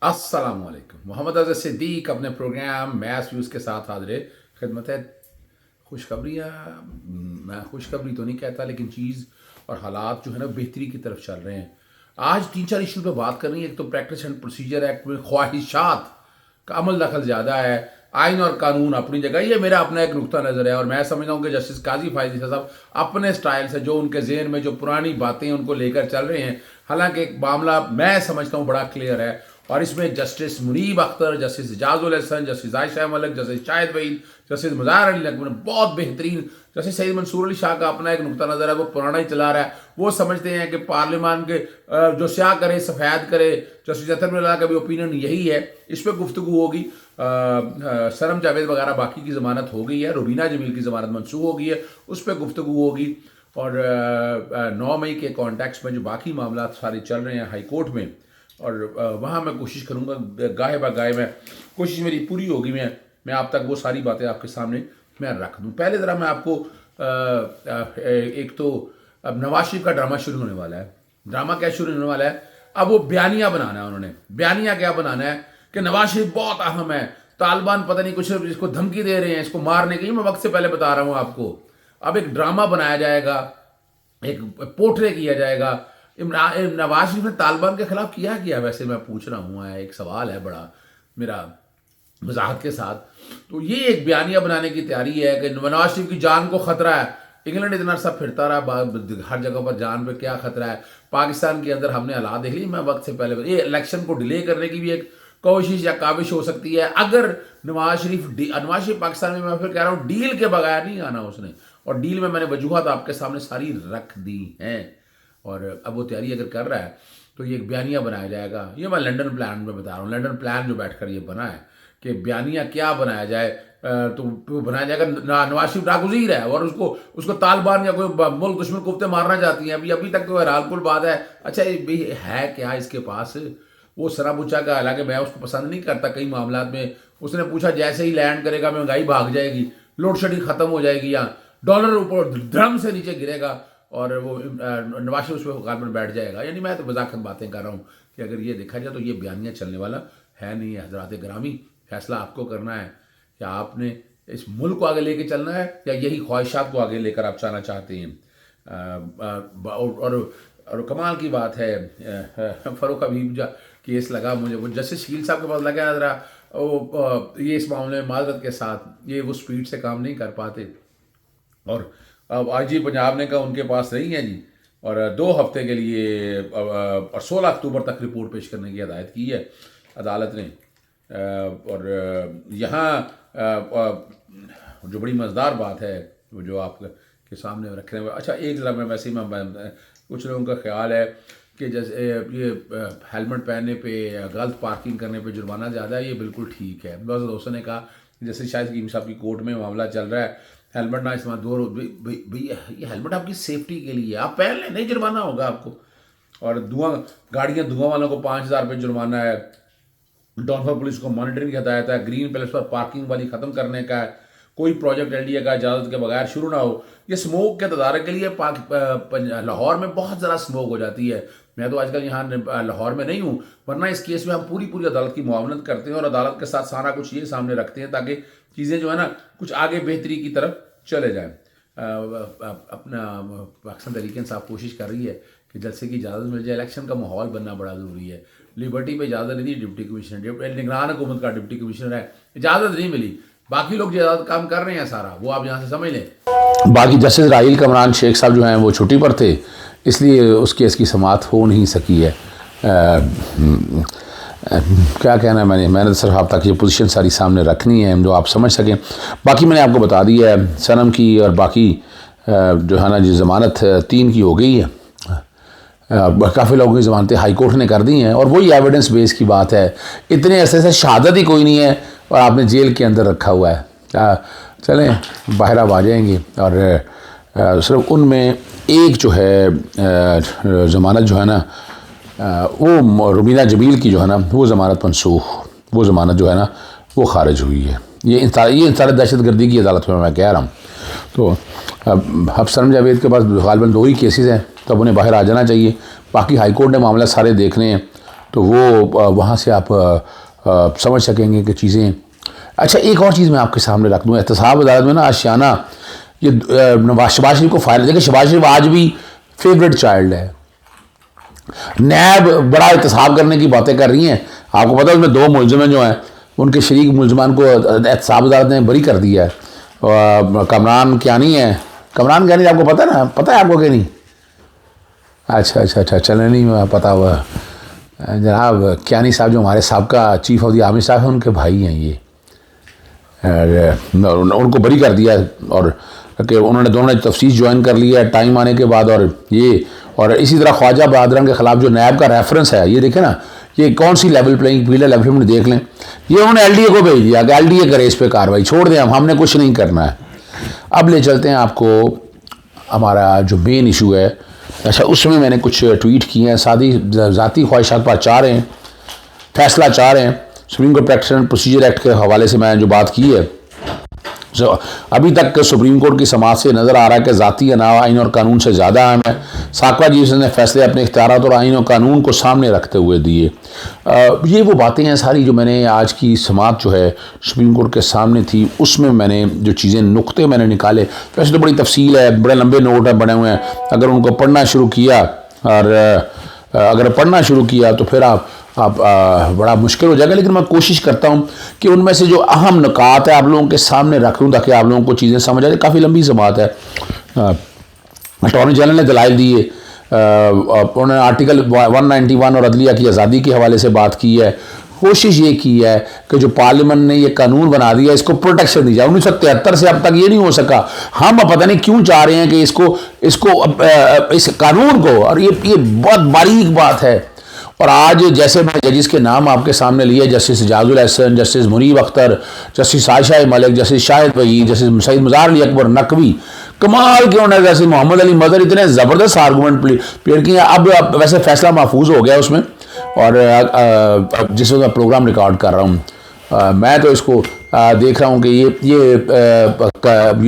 अस्सलामुअलैकुम। मोहम्मद अज़हर सिद्दीक अपने programme math views के साथ हाज़िर खिदमत है। खुशखबरियाँ, मैं खुशखबरी तो नहीं कहता, लेकिन चीज़ और हालात जो है ना बेहतरी की तरफ चल रहे हैं। आज तीन चार इशू पे बात करनी है। एक तो प्रैक्टिस एंड प्रोसीजर एक्ट में ख्वाहिशात का अमल दखल ज़्यादा है। आइन और कानून अपनी जगह, ये मेरा अपना एक नुक्ता नज़र है और मैं समझता हूँ कि जस्टिस काजी फायजी साहब अपने स्टाइल से जो उनके जहन में जो पुरानी बातें उनको लेकर चल रहे हैं, हालांकि एक मामला मैं समझता हूँ बड़ा क्लियर है और इसमें justice Munib Akhtar, justice Ijazul Hasan, justice Ayesha Malik, justice Shahid Waheed, justice Muzahir Ali Naqvi, बहुत बेहतरीन जस्टिस सईद मंसूर अली शाह का अपना एक नुक्ता नज़र है, वो पुराना ही चला रहा है। वो समझते हैं कि पार्लियामान के जो स्याह करे सफ़ेद करे, जस्टिस अतर मिल्ला का भी ओपिनियन यही है। इस पर गुफ्तगू होगी। सरम जावेद वगैरह बाकी की ज़मानत हो गई है, रुबीना जमील की ज़मानत मनसूख हो गई है, उस पर गुफ्तगू होगी। और 9 मई के कॉन्टेक्स्ट में जो बाकी मामला सारे चल रहे हैं हाई कोर्ट में, और वहाँ मैं कोशिश करूँगा गाहे ब गाहे, मैं कोशिश मेरी पूरी होगी, मैं आप तक वो सारी बातें आपके सामने मैं रख दूँ। पहले ज़रा मैं आपको एक तो अब नवाज शरीफ का ड्रामा शुरू होने वाला है। ड्रामा क्या शुरू होने वाला है? अब वो बयानिया बनाना है। उन्होंने बयानिया क्या बनाना है कि नवाज शरीफ बहुत अहम है, तालिबान पता नहीं कुछ इसको धमकी दे रहे हैं, इसको मारने की। मैं वक्त से पहले बता रहा हूँ आपको। अब एक ड्रामा बनाया जाएगा, एक पोर्ट्रे किया जाएगा। नवाज शरीफ ने तालिबान के खिलाफ किया वैसे मैं पूछ रहा हूँ, एक सवाल है बड़ा मेरा वजाहत के साथ। तो ये एक बयानिया बनाने की तैयारी है कि नवाज शरीफ की जान को खतरा है। इंग्लैंड इतना सब फिरता रहा हर जगह पर, जान पे क्या खतरा है। पाकिस्तान के अंदर हमने हालात देख ली। मैं वक्त से पहले ये इलेक्शन को डिले करने की भी एक कोशिश या काविश हो सकती है। अगर नवाज शरीफ पाकिस्तान में, मैं फिर कह रहा हूँ डील के बगैर नहीं आना उसने, और डील में मैंने वजूहत आपके सामने सारी रख दी हैं। और अब वो तैयारी अगर कर रहा है तो ये एक बयानिया बनाया जाएगा। ये मैं लंदन प्लान में बता रहा हूँ, लंदन प्लान जो बैठकर ये बना है कि बयानिया क्या बनाया जाए। तो बनाया जाएगा नवाज शरीफ नागुज़ीर है और उसको उसको तालिबान या कोई मुल्क दुश्मन कुफ्ते मारना चाहती हैं। अभी तक तो हैरानकुल बात है। अच्छा ये भी है क्या इसके पास? वो सराबुचा का, हालांकि मैं उसको पसंद नहीं करता कई मामला में। उसने पूछा जैसे ही लैंड करेगा महंगाई भाग जाएगी, लोड शेडिंग खत्म हो जाएगी, या डॉलर ऊपर धड़म से नीचे गिरेगा और वो नवाज शरीफ उस पर हुकाम में बैठ जाएगा। यानी मैं तो मजाकत बातें कर रहा हूँ कि अगर ये देखा जाए तो ये बयानिया चलने वाला है नहीं है। हजरात ग्रामी, फैसला आपको करना है कि आपने इस मुल्क को आगे लेके चलना है या यही ख्वाहिशात को आगे लेकर आप जाना चाहते हैं। और कमाल की बात है, फ़ारूक हबीब का केस लगा मुझे, वो जस्टिस शील साहब के पास लगा ज़रा ये इस मामले में माजरत के साथ ये वो स्पीड से काम नहीं कर पाते। और अब आईजी पंजाब ने कहा उनके पास नहीं है जी, और 2 हफ्ते के लिए और 16 अक्टूबर तक रिपोर्ट पेश करने की हदायत की है अदालत ने। और यहाँ जो बड़ी मज़ेदार बात है वो जो आपके सामने रखने में, अच्छा एक ज़रा मैं वैसे ही कुछ लोगों का ख्याल है कि जैसे ये हेलमेट पहनने पे या गलत पार्किंग करने पे जुर्माना ज़्यादा है, ये बिल्कुल ठीक है। बस दोस्तों ने कहा जैसे शायद कीम साहब की कोर्ट में मामला चल रहा है, हेलमेट ना इस्तेमाल, भैया ये हेलमेट आपकी सेफ्टी के लिए, आप पहन लें, नहीं जुर्माना होगा आपको। और धुआं वालों को 5,000 रुपये जुर्माना है। डॉनफर पुलिस को मॉनिटरिंग की हदायत है। ग्रीन पैलेस पर पार्किंग वाली ख़त्म करने का है। कोई प्रोजेक्ट एलडीए का इजाज़त के बगैर शुरू ना हो। ये स्मोक के तदारक के लिए लाहौर में बहुत ज़्यादा स्मोक हो जाती है। मैं तो आजकल यहाँ लाहौर में नहीं हूँ, वरना इस केस में हम पूरी अदालत की मुआवनत करते हैं और अदालत के साथ सारा कुछ ये सामने रखते हैं ताकि चीज़ें जो है ना कुछ आगे बेहतरी की तरफ चले जाएँ। अपना पाकिस्तान तहरीक इंसाफ कोशिश कर रही है कि जलसे की इजाज़त मिल जाए। इलेक्शन का माहौल बनना बड़ा ज़रूरी है। लिबर्टी पे इजाज़त नहीं दी डिप्टी कमिश्नर, निगरान हुकूमत का डिप्टी कमिश्नर है, इजाज़त नहीं मिली। बाकी लोग जो काम कर रहे हैं सारा वो आप यहाँ से समझ लें। बाकी जस्टिस राहील कमरान शेख साहब जो हैं वो छुट्टी पर थे, इसलिए उस केस की समाअत हो नहीं सकी है। क्या कहना है, मैंने सिर्फ आप तक ये पोजीशन सारी सामने रखनी है जो आप समझ सकें। बाकी मैंने आपको बता दी है सनम की और बाकी जो है ना जी ज़मानत 3 की हो गई है। काफ़ी लोगों की ज़मानतें हाई कोर्ट ने कर दी हैं और वही एविडेंस बेस की बात है। इतने अरसे से शहादत ही कोई नहीं है और आपने जेल के अंदर रखा हुआ है। चलें बाहर अब आ जाएंगे। और सिर्फ उनमें एक जो है ज़मानत जो है ना वो रुबीना जमील की जो है ना वो ज़मानत मनसूख, वो ज़मानत जो है ना वो खारिज हुई है। ये इंसानी दहशत गर्दी की अदालत में मैं कह रहा हूँ। तो अब सरम जावेद के पास गालिबन 2 ही केसेस हैं, तब उन्हें बाहर आ जाना चाहिए। बाकी हाई कोर्ट ने मामला सारे देखने हैं तो वो वहाँ से आप समझ सकेंगे कि चीज़ें। अच्छा, एक और चीज़ मैं आपके सामने रख दूँ, एहतसाब अदालत में ना आशियाना ये शहबाज शरीफ को फाइल, देखिए शहबाज शरीफ आज भी फेवरेट चाइल्ड है। नैब बड़ा एहतसाब करने की बातें कर रही हैं, आपको पता है उसमें 2 मुलजम जो हैं उनके शरीक मुलजमान को एहतसाब अदालत ने बरी कर दिया है। कमरान कियानी है, कमरान कियानी आपको पता है ना, पता है आपको कि नहीं? अच्छा चले नहीं पता हुआ। जनाब कियानी साहब जो हमारे साहबका चीफ ऑफ द आर्मी साहब हैं, उनके भाई हैं ये, उनको बरी कर दिया और कि उन्होंने दोनों ने तफ्सीस ज्वाइन कर लिया है टाइम आने के बाद। और इसी तरह ख्वाजा बहादुर के ख़िलाफ़ जो नैब का रेफरेंस है, ये देखें ना, ये कौन सी लेवल प्लेइंग फील्ड है, लेवल में देख लें। ये उन्होंने LDA को भेज दिया कि LDA करे इस पर कार्रवाई, छोड़ दें हमने कुछ नहीं करना है। अब ले चलते हैं आपको हमारा जो मेन इशू है। अच्छा, उसमें मैंने कुछ ट्वीट किए हैं, ज़ाती ख्वाहिशात पर चाह रहे हैं, फैसला चाह रहे हैं। Supreme court practice procedure act के हवाले से मैंने जो बात की है, अभी तक सुप्रीम कोर्ट की समाअत से नज़र आ रहा है कि ज़ाती अनावा आइन और कानून से ज़्यादा अहम है। साकवा जी ने फैसले अपने इख्तियारात और आइन और कानून को सामने रखते हुए दिए। ये वो बातें हैं सारी जो मैंने आज की समाअत जो है सुप्रीम कोर्ट के सामने थी, उसमें मैंने जो चीज़ें नुक्ते मैंने निकाले। वैसे तो बड़ी तफसील है, बड़े लंबे नोट है बने हुए हैं, अगर उनको पढ़ना शुरू किया और अगर पढ़ना शुरू किया तो फिर आप बड़ा मुश्किल हो जाएगा। लेकिन मैं कोशिश करता हूँ कि उनमें से जो अहम नुकात है आप लोगों के सामने रखूँ ताकि आप लोगों को चीज़ें समझ आ जाए। काफ़ी लंबी सी बात है। अटॉर्नी जनरल ने दलाइल दिए, उन्होंने आर्टिकल 191 और अदलिया की आज़ादी के हवाले से बात की है। कोशिश ये की है कि जो पार्लियामेंट ने ये कानून बना दिया इसको प्रोटेक्शन दी जाए। 1973 से अब तक ये नहीं हो सका। हम पता नहीं क्यों चाह रहे हैं कि इस कानून को, और ये बहुत बारीक बात है। और आज जैसे मैं जजिस के नाम आपके सामने लिए, Justice Ijazul Ahsan, Justice Munib Akhtar, Justice Ayesha Malik, justice Shahid Waheed, Justice Syed Mazhar Ali Akbar Naqvi, कमाल के उन्होंने, जैसे मोहम्मद अली मदर, इतने ज़बरदस्त आर्गूमेंट प्लेयर किए। अब वैसे फैसला महफूज हो गया उसमें, और जिस वक्त मैं प्रोग्राम रिकॉर्ड कर रहा हूँ मैं तो इसको देख रहा हूँ कि ये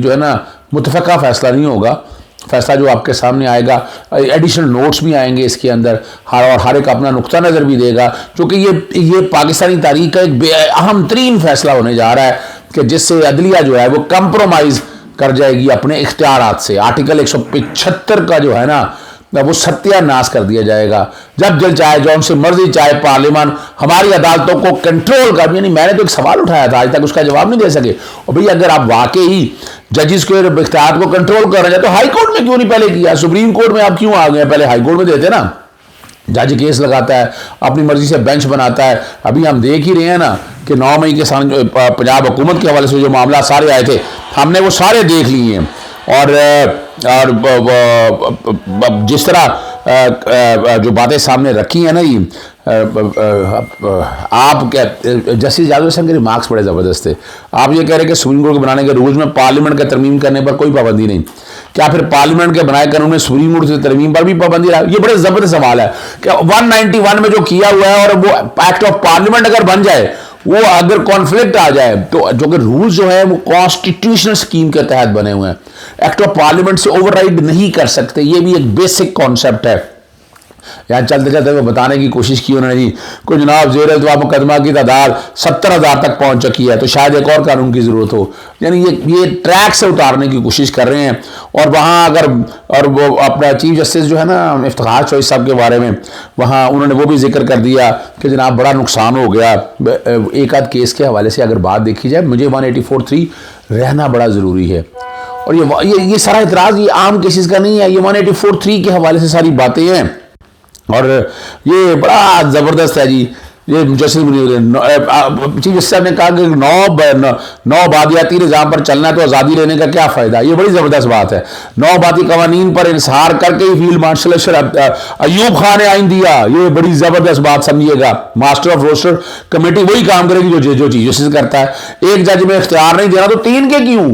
जो है ना मुतफ़क़ा फ़ैसला नहीं होगा। फैसला जो आपके सामने आएगा, एडिशनल नोट्स भी आएंगे इसके अंदर, और हर एक अपना नुक्ता नज़र भी देगा, क्योंकि ये पाकिस्तानी तारीख का एक अहम तरीन फैसला होने जा रहा है कि जिससे अदलिया जो है वो कंप्रोमाइज़ कर जाएगी अपने इख्तियारात से। आर्टिकल 175 का जो है ना वो सत्यानाश कर दिया जाएगा। जब दिल चाहे, जो उनसे मर्जी चाहे, पार्लियामान हमारी अदालतों को कंट्रोल कर। यानी मैंने तो एक सवाल उठाया था, आज तक उसका जवाब नहीं दे सके। और भाई अगर आप वाकई जजिस के इख्तियार को कंट्रोल कर रहे हैं तो हाई कोर्ट में क्यों नहीं पहले किया? सुप्रीम कोर्ट में आप क्यों आ गए? पहले हाई कोर्ट में देते ना। जज केस लगाता है, अपनी मर्जी से बेंच बनाता है। अभी हम देख ही रहे हैं ना कि 9 मई के सामने पंजाब हुकूमत के हवाले से जो मामला सारे आए थे, हमने वो सारे देख लिए हैं। और जिस तरह जो बातें सामने रखी हैं ना, ये आप क्या, जस्टिस जावेद के रिमार्क्स बड़े ज़बरदस्त थे। आप ये कह रहे हैं कि सुप्रीम कोर्ट के बनाने के रूल्स में पार्लियामेंट का तरमीम करने पर कोई पाबंदी नहीं, क्या फिर पार्लियामेंट के बनाए कानून में सुप्रीम कोर्ट से तरमीम पर भी पाबंदी रहा? ये बड़े ज़बरदस्त सवाल है कि 191 में जो किया हुआ है और वो एक्ट ऑफ पार्लियामेंट अगर बन जाए, वो अगर कॉन्फ्लिक्ट आ जाए तो जो कि रूल्स जो है वो कॉन्स्टिट्यूशनल स्कीम के तहत बने हुए हैं, एक्ट ऑफ पार्लियामेंट से ओवरराइड नहीं कर सकते। ये भी एक बेसिक कॉन्सेप्ट है। यहाँ चलते चलते वो बताने की कोशिश की उन्होंने जी कोई जनाब ज़ेर इल्तवा मुकदमा की तादाद 70,000 तक पहुँच चुकी है, तो शायद एक और कानून की ज़रूरत हो। यानी ये ट्रैक से उतारने की कोशिश कर रहे हैं। और वहाँ अगर, और वो अपना चीफ जस्टिस जो है ना इफ्तिखार चौधरी साहब के बारे में, वहाँ उन्होंने वो भी जिक्र कर दिया कि जनाब बड़ा नुकसान हो गया। एक आध केस के हवाले से अगर बात देखी जाए, मुझे 184(3) रहना बड़ा ज़रूरी है। और ये सारा इतराज़ ये आम केसेस का नहीं है, ये 184(3) के हवाले से सारी बातें हैं। और ये बड़ा ज़बरदस्त है जी। ये जस्टिस चीफ जस्टिस साहब ने कहा कि 9 बादियाती निज़ाम पर चलना है तो आज़ादी लेने का क्या फ़ायदा? ये बड़ी ज़बरदस्त बात है। 9 बादी कवानीन पर इंसार करके ही फील्ड मार्शल अयूब खान ने आइन दिया। ये बड़ी ज़बरदस्त बात समझिएगा। मास्टर ऑफ रोस्टर कमेटी वही काम करेगी जो चीफ जस्टिस करता है। एक जज में इख्तियार नहीं देना तो 3 के क्यों?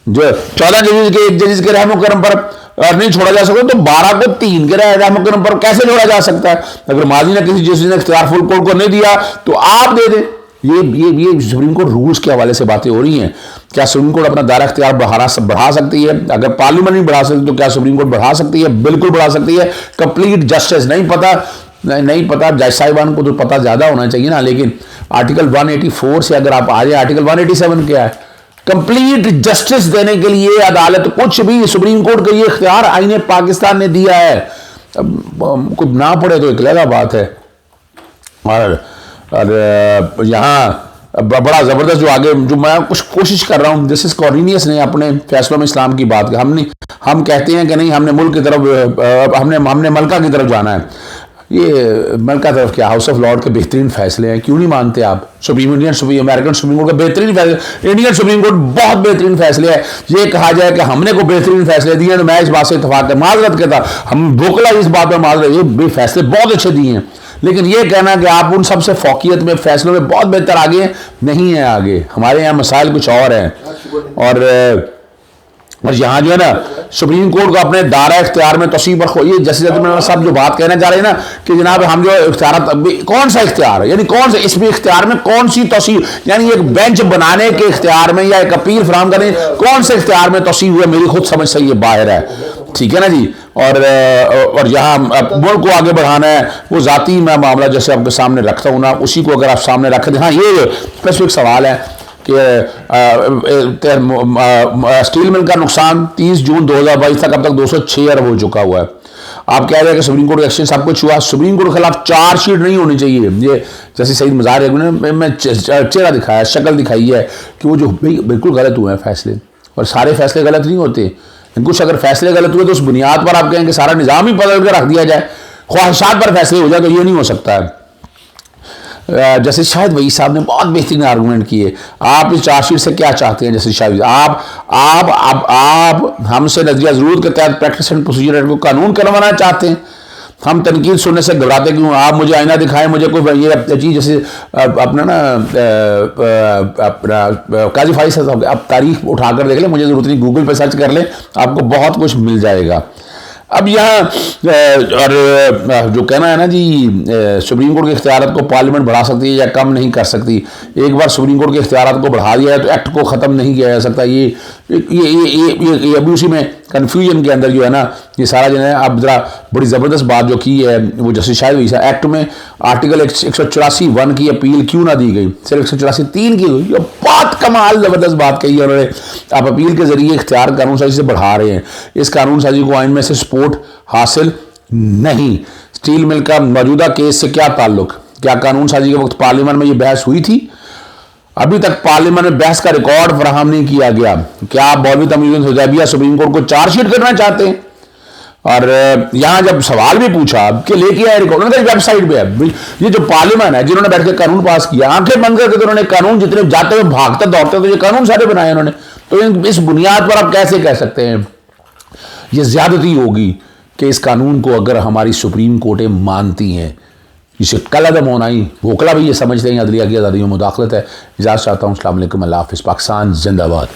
जो 14 जजेस के, एक जजेस के रहम करम पर नहीं छोड़ा जा सकता, तो 12 को 3 के रहम करम पर कैसे छोड़ा जा सकता है? अगर माजी ने किसी जजेस ने इख्तियार फुल कोर्ट को नहीं दिया तो आप दे दें। ये सुप्रीम कोर्ट रूल्स के हवाले से बातें हो रही हैं। क्या सुप्रीम कोर्ट अपना दायरा इख्तियार बढ़ा सकती है? अगर पार्लियामेंट नहीं बढ़ा सकती तो क्या सुप्रीम कोर्ट बढ़ा सकती है? बिल्कुल बढ़ा सकती है। कंप्लीट जस्टिस नहीं पता नहीं पता, जज साहिबान को तो पता ज़्यादा होना चाहिए ना, लेकिन आर्टिकल 184 से अगर आप आ जाए, आर्टिकल 187 क्या है? कंप्लीट जस्टिस देने के लिए अदालत, कुछ भी सुप्रीम कोर्ट का ये इख्तियार आईने पाकिस्तान ने दिया है। अब कुछ ना पड़े तो एक अलग बात है। और यहाँ बड़ा ज़बरदस्त जो आगे जो मैं कुछ कोशिश कर रहा हूँ, जस्टिस कॉर्निलियस ने अपने फैसलों में इस्लाम की बात की। हम कहते हैं कि नहीं, हमने मुल्क की तरफ, हमने मलका की तरफ जाना है। ये मलका तरफ क्या, हाउस ऑफ लॉर्ड के बेहतरीन फैसले हैं, क्यों नहीं मानते आप? अमेरिकन सुप्रीम कोर्ट का बेहतरीन फैसले, इंडियन सुप्रीम कोर्ट बहुत बेहतरीन फैसले है। ये कहा जाए कि हमने को बेहतरीन फैसले दिए तो मैं इस बात से इतफाक माजरत कहता, हम भोकला इस बात पर माजरत, ये फैसले बहुत अच्छे दिए हैं। लेकिन ये कहना कि आप उन सबसे फौकियत में फैसलों में बहुत बेहतर आगे नहीं है, आगे हमारे यहाँ मसाइल कुछ और हैं। और यहाँ जो है ना सुप्रीम कोर्ट को अपने दायरा इख्तियार में तोसी पर, ये जस्टिस साहब जो बात कहना चाह रहे हैं ना कि जनाब हम जो इख्तियार, कौन सा इख्तियार है, यानी कौन सा इसमें इख्तियार में कौन सी तोसी, यानी एक बेंच बनाने के इख्तियार में या एक अपील फराहम करने, कौन से इख्तियार में तोसी हुआ? मेरी खुद समझ से ये बाहर है, ठीक है ना जी। और यहाँ मुल्क को आगे बढ़ाना है, वो ज़ाती मैं मामला जैसे आपके सामने रखता हूँ ना, उसी को अगर आप सामने रख दें। हाँ, ये स्पेसिफिक सवाल है कि स्टील मिल का नुकसान 30 जून 2022 तक अब तक 206 अरब हो चुका हुआ है। आप कह रहे हैं कि सुप्रीम कोर्ट एक्शन सब कुछ हुआ, सुप्रीम कोर्ट के खिलाफ चार्जशीट नहीं होनी चाहिए। ये जैसे सईद मज़ार ने मैं चेहरा दिखाया, शक्ल दिखाई है कि वो जो बिल्कुल गलत हुए हैं फैसले, और सारे फैसले गलत नहीं होते। कुछ अगर फैसले गलत हुए तो उस बुनियाद पर आप कहें कि सारा निज़ाम ही बदल कर रख दिया जाए, ख्वाहिशात पर फैसले हो जाए, तो ये नहीं हो सकता है। जैसे शाहिद वही साहब ने बहुत बेहतरीन आर्गूमेंट किए। आप इस चार्जशीट से क्या चाहते हैं? जैसे शाहिद आप हमसे नजरिया ज़रूरत के तहत प्रैक्टिस एंड प्रोसीजर को कानून करवाना चाहते हैं। हम तनकीद सुनने से घबराते क्यों? आप मुझे आईना दिखाएं, मुझे कोई ये चीज़ जैसे अपना ना अपना काजी फाइज साहब, आप तारीख उठा कर देख लें, मुझे ज़रूरत नहीं, गूगल पे सर्च कर लें, आपको बहुत कुछ मिल जाएगा। अब यहाँ और जो कहना है ना जी, सुप्रीम कोर्ट के इख्तियारात को पार्लियामेंट बढ़ा सकती है या कम नहीं कर सकती। एक बार सुप्रीम कोर्ट के इख्तियारात को बढ़ा दिया है तो एक्ट को ख़त्म नहीं किया जा सकता। ये अभी उसी में कन्फ्यूजन के अंदर जो है ना ये सारा जो है। अब ज़रा बड़ी ज़बरदस्त बात जो की है वो जस्टिस शाहिद वही साहब, एक्ट में आर्टिकल 184(1) की अपील क्यों ना दी गई, सिर्फ 184(3) की हुई। बहुत कमाल ज़बरदस्त बात कही है उन्होंने। आप अपील के ज़रिए इख्तियार कानून साजी से बढ़ा रहे हैं, इस कानून साजी को आइन में से सपोर्ट हासिल नहीं। स्टील मिल का मौजूदा केस से क्या ताल्लुक? क्या कानून साजी के वक्त पार्लियामेंट में ये बहस हुई थी? अभी तक पार्लियामेंट में बहस का रिकॉर्ड फराहम नहीं किया गया। क्या आप मौलवी तमीज़ हुदैबिया सुप्रीम कोर्ट को चार्जशीट करना चाहते हैं? और यहाँ जब सवाल भी पूछा कि लेके आए रिकॉर्ड, उनकी वेबसाइट पे है। ये जो पार्लियामेंट है जिन्होंने बैठ के कानून पास किया, आंखें बंद करके तो उन्होंने कानून, जितने जाते हुए भागते दौड़ते तो ये कानून सारे बनाए उन्होंने। तो इस बुनियाद पर आप कैसे कह सकते हैं ये ज्यादती होगी कि इस कानून को अगर हमारी सुप्रीम कोर्टें मानती हैं, इसे कल अदम होना ही भोकला भी ये समझते हैं अदलिया की आज़ादी में मुदाखलत है। इजाज़त चाहता हूँ। अस्सलाम वालेकुम, अल्लाह हाफ़िज़। पाकिस्तान जिंदाबाद।